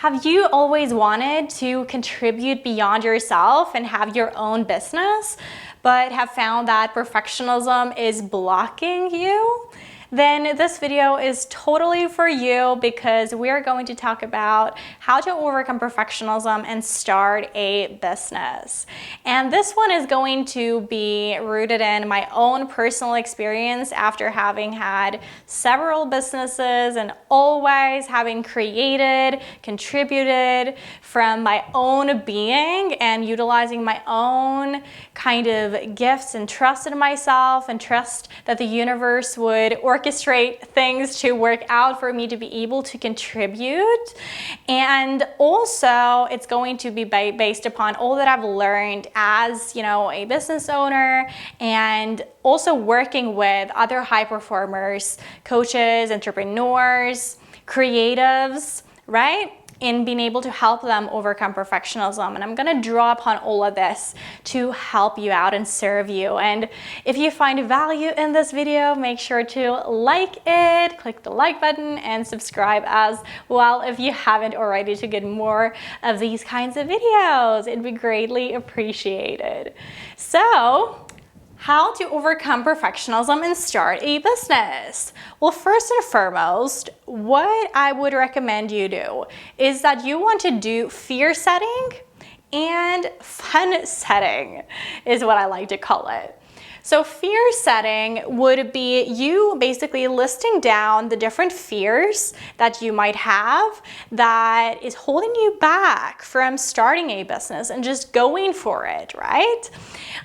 Have you always wanted to contribute beyond yourself and have your own business, but have found that perfectionism is blocking you? Then this video is totally for you, because we're going to talk about how to overcome perfectionism and start a business. And this one is going to be rooted in my own personal experience after having had several businesses and always having created, contributed from my own being and utilizing my own kind of gifts and trust in myself and trust that the universe would orchestrate things to work out for me to be able to contribute. And also it's going to be based upon all that I've learned as, a business owner, and also working with other high performers, coaches, entrepreneurs, creatives, right? In being able to help them overcome perfectionism. And I'm going to draw upon all of this to help you out and serve you. And if you find value in this video, make sure to like it, click the like button, and subscribe as well if you haven't already, to get more of these kinds of videos. It'd be greatly appreciated. So, how to overcome perfectionism and start a business? Well, first and foremost, what I would recommend you do is that you want to do fear setting and fun setting, is what I like to call it. So fear setting would be you basically listing down the different fears that you might have that is holding you back from starting a business and just going for it, right?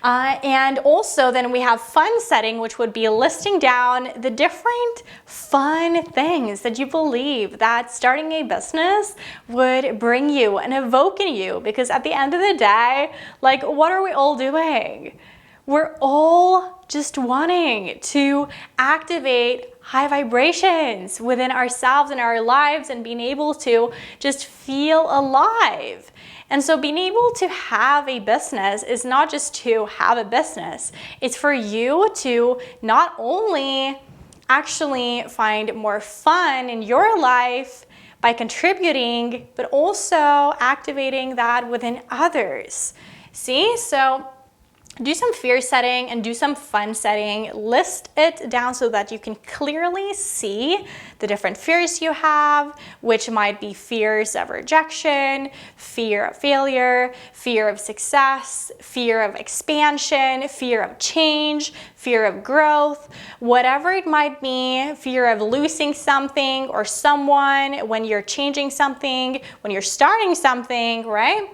And also then we have fun setting, which would be listing down the different fun things that you believe that starting a business would bring you and evoke in you. Because at the end of the day, what are we all doing? We're all just wanting to activate high vibrations within ourselves and our lives and being able to just feel alive. And so being able to have a business is not just to have a business. It's for you to not only actually find more fun in your life by contributing, but also activating that within others. See? So do some fear setting and do some fun setting. List it down so that you can clearly see the different fears you have, which might be fears of rejection, fear of failure, fear of success, fear of expansion, fear of change, fear of growth, whatever it might be, fear of losing something or someone when you're changing something, when you're starting something, right?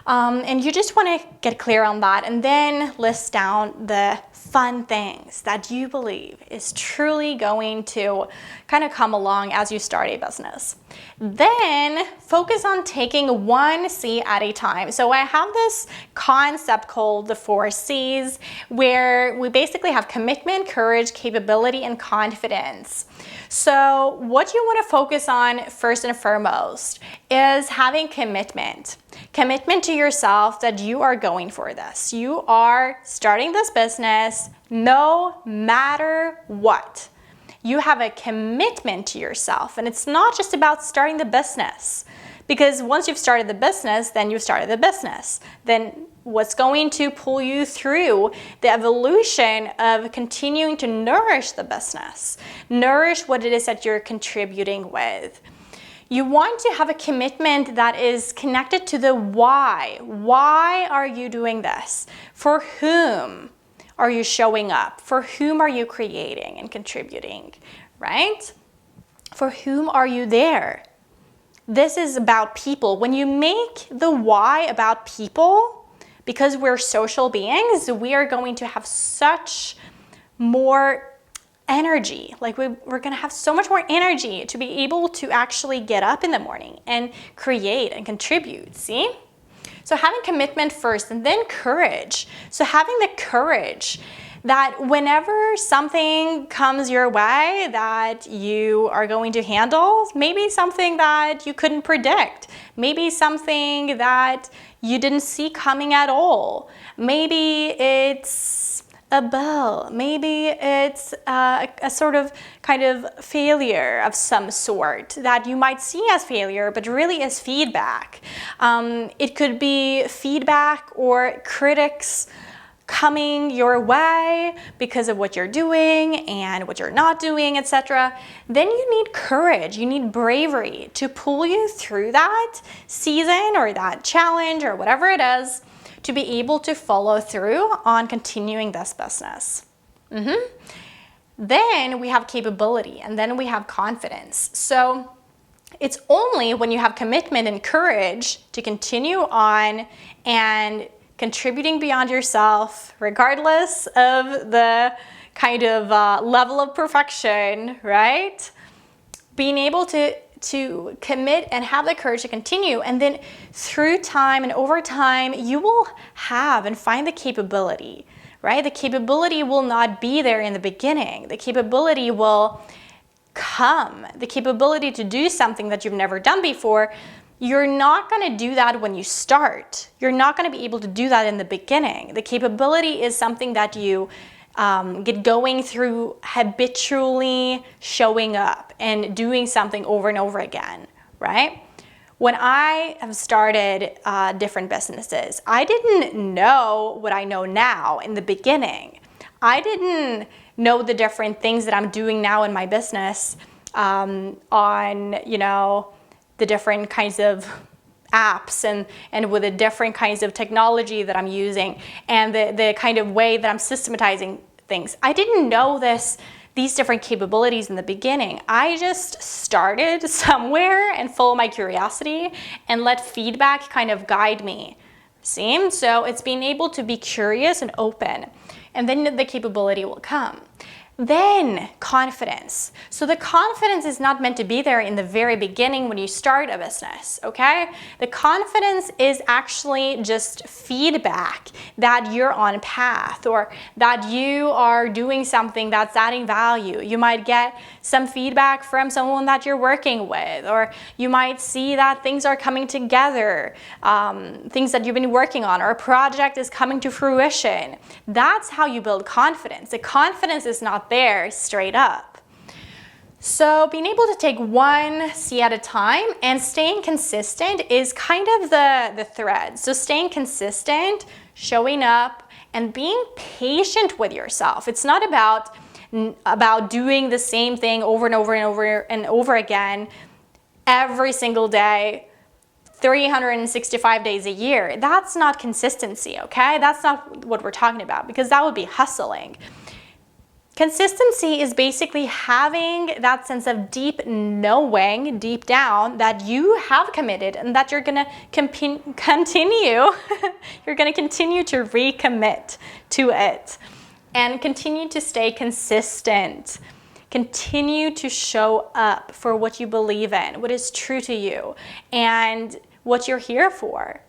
And you just want to get clear on that, and then list down the fun things that you believe is truly going to kind of come along as you start a business. Then focus on taking one C at a time. So I have this concept called the 4 C's, where we basically have commitment, courage, capability, and confidence. So what you want to focus on first and foremost is having commitment. Commitment to yourself that you are going for this. You are starting this business no matter what. You have a commitment to yourself, and it's not just about starting the business, because once you've started the business, then you've started the business. Then what's going to pull you through the evolution of continuing to nourish the business, nourish what it is that you're contributing with. You want to have a commitment that is connected to the why. Why are you doing this? For whom are you showing up? For whom are you creating and contributing, right? For whom are you there? This is about people. When you make the why about people, because we're social beings, we are going to have such more energy. We're going to have so much more energy to be able to actually get up in the morning and create and contribute, see? So having commitment first, and then courage. So having the courage that whenever something comes your way that you are going to handle, maybe something that you couldn't predict, maybe something that you didn't see coming at all, maybe it's a bill. Maybe it's a sort of kind of failure of some sort that you might see as failure, but really as feedback. It could be feedback or critics coming your way because of what you're doing and what you're not doing, etc. Then you need courage, you need bravery to pull you through that season or that challenge or whatever it is, to be able to follow through on continuing this business. Then we have capability, and then we have confidence. So it's only when you have commitment and courage to continue on and contributing beyond yourself, regardless of the kind of level of perfection, right? Being able to commit and have the courage to continue, and then through time and over time, you will have and find the capability, right? The capability will not be there in the beginning. The capability will come. The capability to do something that you've never done before. You're not going to do that when you start. You're not going to be able to do that in the beginning. The capability is something that you get going through habitually showing up and doing something over and over again, right? When I have started different businesses, I didn't know what I know now in the beginning. I didn't know the different things that I'm doing now in my business on, the different kinds of apps and with the different kinds of technology that I'm using and the kind of way that I'm systematizing things. I didn't know these different capabilities in the beginning. I just started somewhere and followed my curiosity and let feedback kind of guide me. See? So it's being able to be curious and open, and then the capability will come. Then confidence. So the confidence is not meant to be there in the very beginning when you start a business, okay? The confidence is actually just feedback that you're on path or that you are doing something that's adding value. You might get some feedback from someone that you're working with, or you might see that things are coming together, things that you've been working on, or a project is coming to fruition. That's how you build confidence. The confidence is not there straight up. So being able to take one C at a time and staying consistent is kind of the thread. So staying consistent, showing up, and being patient with yourself. It's not about doing the same thing over and over and over and over again every single day, 365 days a year. That's not consistency, okay? That's not what we're talking about, because that would be hustling. Consistency is basically having that sense of deep knowing, deep down, that you have committed and that you're going to continue. You're going to continue to recommit to it and continue to stay consistent. Continue to show up for what you believe in, what is true to you, and what you're here for.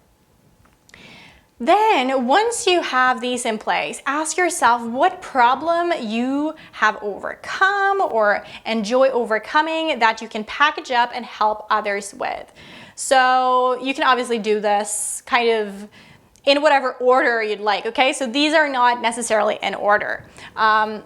Then, once you have these in place, ask yourself what problem you have overcome or enjoy overcoming that you can package up and help others with. So you can obviously do this kind of in whatever order you'd like, okay? So these are not necessarily in order.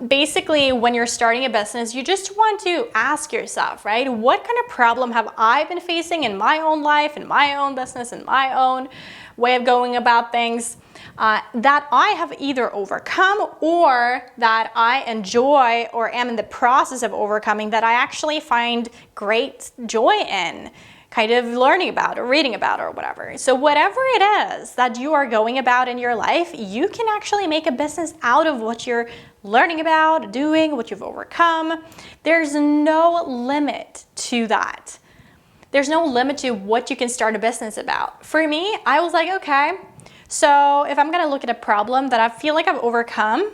Basically, when you're starting a business, you just want to ask yourself, right? What kind of problem have I been facing in my own life, in my own business, in my own way of going about things that I have either overcome or that I enjoy or am in the process of overcoming that I actually find great joy in, kind of learning about or reading about or whatever. So whatever it is that you are going about in your life, you can actually make a business out of what you're learning about, doing, what you've overcome. There's no limit to that. There's no limit to what you can start a business about. For me, I was like, okay, so if I'm gonna look at a problem that I feel like I've overcome,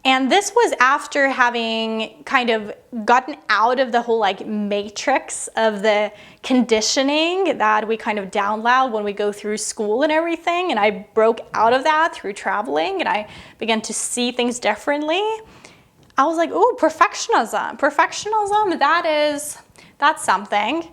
and this was after having kind of gotten out of the whole like matrix of the conditioning that we kind of download when we go through school and everything, and I broke out of that through traveling and I began to see things differently. I was like, ooh, perfectionism, that's something.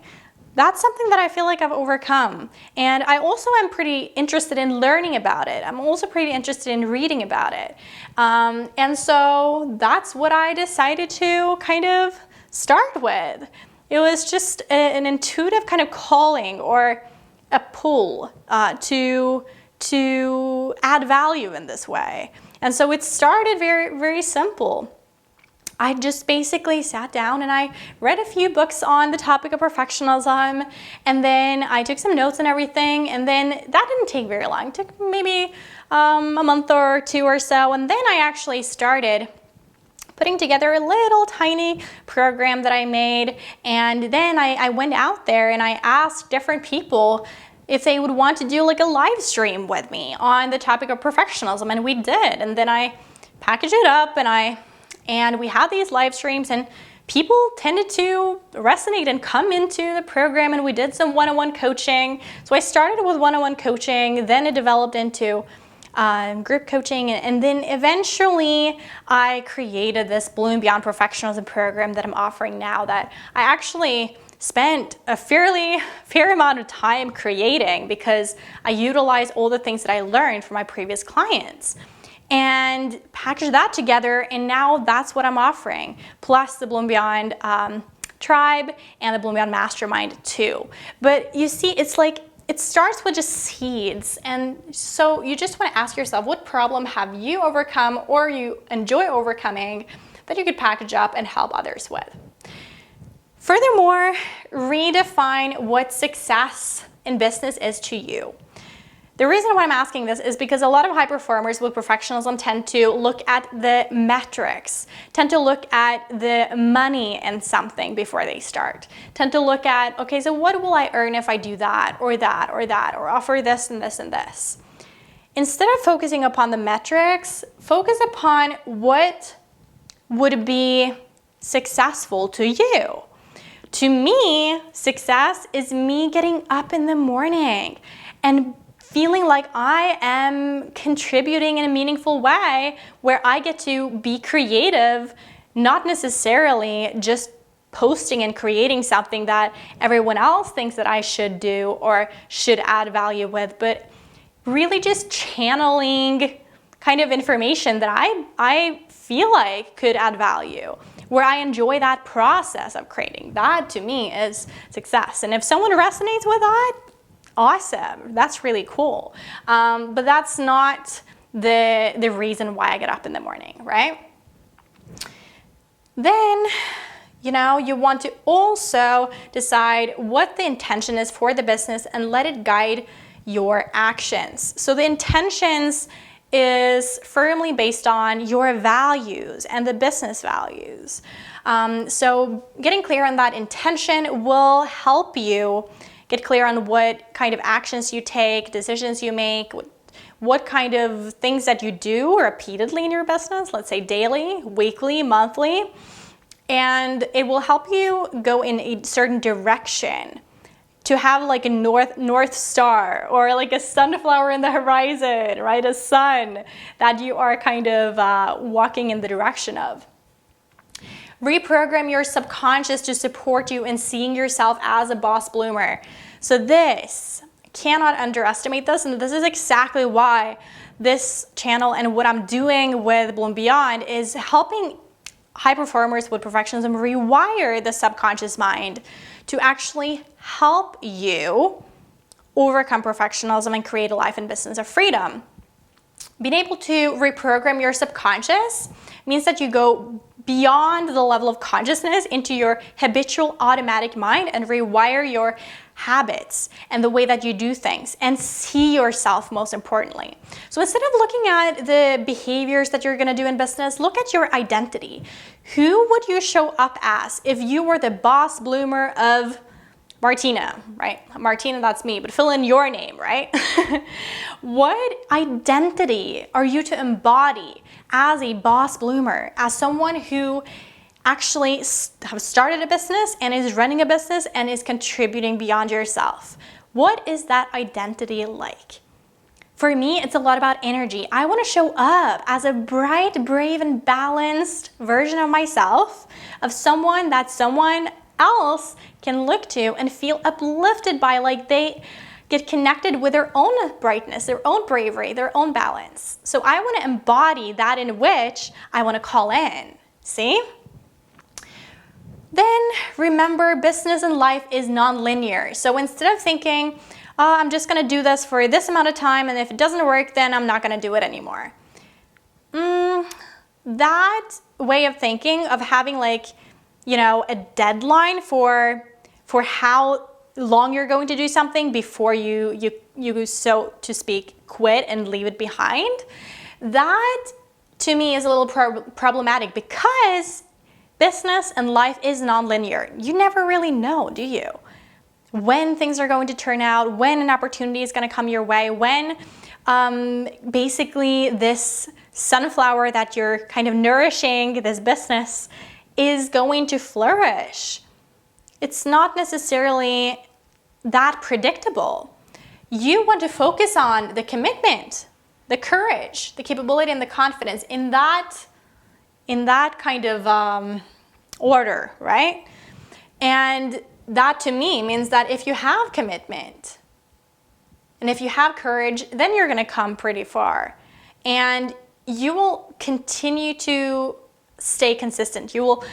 that's something that I feel like I've overcome. And I also am pretty interested in learning about it. I'm also pretty interested in reading about it. And so that's what I decided to kind of start with. It was just an intuitive kind of calling or a pull to add value in this way. And so it started very, very simple. I just basically sat down and I read a few books on the topic of perfectionism, and then I took some notes and everything, and then that didn't take very long. It took maybe a month or two or so, and then I actually started putting together a little tiny program that I made, and then I went out there and I asked different people if they would want to do like a live stream with me on the topic of perfectionism, and we did. And then I packaged it up and we had these live streams, and people tended to resonate and come into the program, and we did some one-on-one coaching. So I started with one-on-one coaching, then it developed into group coaching, and then eventually I created this Bloomed Beyond Perfectionism program that I'm offering now, that I actually spent a fair amount of time creating, because I utilize all the things that I learned from my previous clients and package that together, and now that's what I'm offering, plus the Bloomed Beyond tribe and the Bloomed Beyond mastermind too. But you see, it's like it starts with just seeds, and so you just want to ask yourself, what problem have you overcome or you enjoy overcoming that you could package up and help others with? Furthermore, redefine what success in business is to you. The reason why I'm asking this is because a lot of high performers with perfectionism tend to look at the metrics, tend to look at the money in something before they start, tend to look at, okay, so what will I earn if I do that, or that, or that, or offer this and this and this. Instead of focusing upon the metrics, focus upon what would be successful to you. To me, success is me getting up in the morning and feeling like I am contributing in a meaningful way, where I get to be creative, not necessarily just posting and creating something that everyone else thinks that I should do or should add value with, but really just channeling kind of information that I feel like could add value, where I enjoy that process of creating. That to me is success. And if someone resonates with that, awesome, that's really cool. But that's not the reason why I get up in the morning, right? Then, you want to also decide what the intention is for the business and let it guide your actions. So the intentions is firmly based on your values and the business values. So getting clear on that intention will help you get clear on what kind of actions you take, decisions you make, what kind of things that you do repeatedly in your business, let's say daily, weekly, monthly, and it will help you go in a certain direction, to have like a north star, or like a sunflower in the horizon, right? A sun that you are kind of walking in the direction of. Reprogram your subconscious to support you in seeing yourself as a boss bloomer. So this, cannot underestimate this, and this is exactly why this channel and what I'm doing with Bloomed Beyond is helping high performers with perfectionism rewire the subconscious mind to actually help you overcome perfectionism and create a life and business of freedom. Being able to reprogram your subconscious means that you go beyond the level of consciousness into your habitual automatic mind and rewire your habits and the way that you do things and see yourself, most importantly. So instead of looking at the behaviors that you're going to do in business, look at your identity. Who would you show up as if you were the boss bloomer of Martina, right? Martina, that's me, but fill in your name, right? What identity are you to embody as a boss bloomer, as someone who actually have started a business and is running a business and is contributing beyond yourself? What is that identity like? For me, it's a lot about energy. I want to show up as a bright, brave, and balanced version of myself, of someone else can look to and feel uplifted by, like they get connected with their own brightness, their own bravery, their own balance. So I want to embody that in which I want to call in. See? Then remember, business and life is non-linear. So instead of thinking, oh, I'm just going to do this for this amount of time, and if it doesn't work, then I'm not going to do it anymore. That way of thinking, of having like, a deadline for how long you're going to do something before you so to speak quit and leave it behind, that to me is a little problematic, because business and life is non-linear. You never really know, do you? When things are going to turn out, when an opportunity is going to come your way, when basically this sunflower that you're kind of nourishing, this business, is going to flourish. It's not necessarily that predictable. You want to focus on the commitment, the courage, the capability, and the confidence in that kind of order, right? And that to me means that if you have commitment and if you have courage, then you're going to come pretty far. And you will continue to stay consistent. You will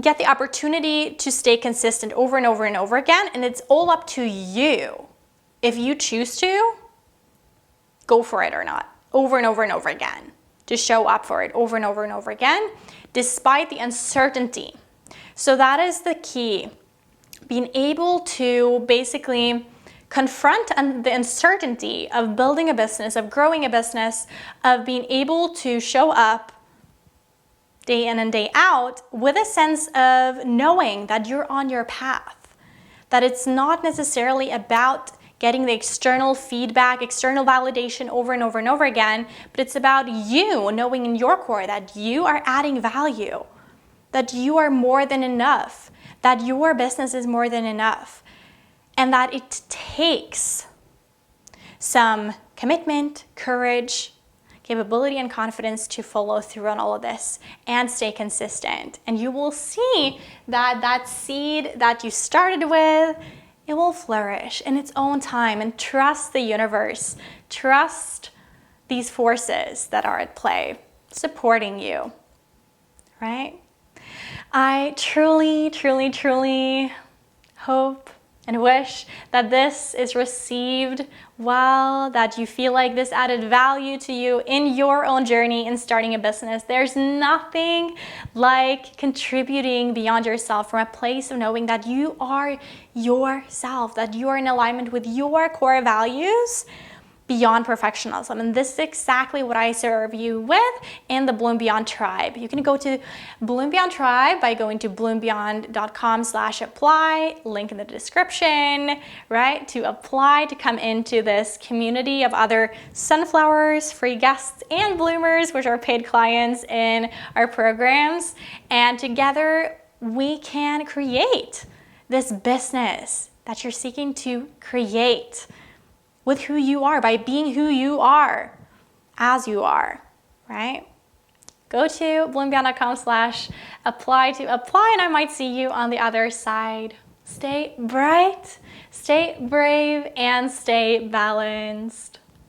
get the opportunity to stay consistent over and over and over again. And it's all up to you. If you choose to, go for it or not, over and over and over again. Just show up for it over and over and over again, despite the uncertainty. So that is the key. Being able to basically confront the uncertainty of building a business, of growing a business, of being able to show up day in and day out with a sense of knowing that you're on your path, that it's not necessarily about getting the external feedback, external validation over and over and over again, but it's about you knowing in your core that you are adding value, that you are more than enough, that your business is more than enough, and that it takes some commitment, courage, capability, and confidence to follow through on all of this and stay consistent. And you will see that that seed that you started with, it will flourish in its own time. And trust the universe. Trust these forces that are at play supporting you, right? I truly, truly, truly hope and wish that this is received well, that you feel like this added value to you in your own journey in starting a business. There's nothing like contributing beyond yourself from a place of knowing that you are yourself, that you are in alignment with your core values beyond perfectionism. And this is exactly what I serve you with in the Bloom Beyond Tribe. You can go to Bloom Beyond Tribe by going to bloombeyond.com/apply, link in the description, right? To apply to come into this community of other sunflowers, free guests, and bloomers, which are paid clients in our programs. And together we can create this business that you're seeking to create with who you are, by being who you are, as you are, right? Go to bloombeyond.com/apply to apply, and I might see you on the other side. Stay bright, stay brave, and stay balanced.